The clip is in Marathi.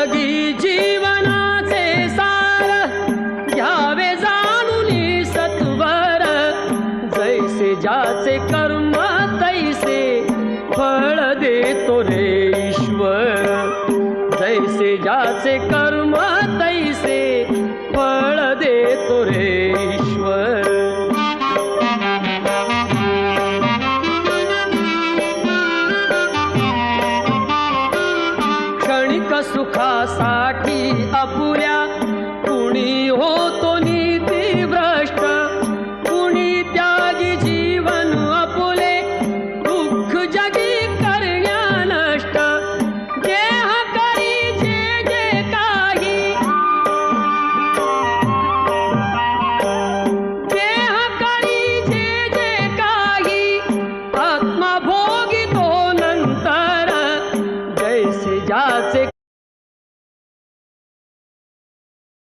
जिंदगी जीवनाचे सार घ्यावे जाणून सत्वर जैसे ज्याचे कर्म तैसे फळ देतो रे ईश्वर जैसे ज्याचे कर्म तैसे फळ देतो रे ईश्वर क्षणिक सुखासाठी अपुऱ्या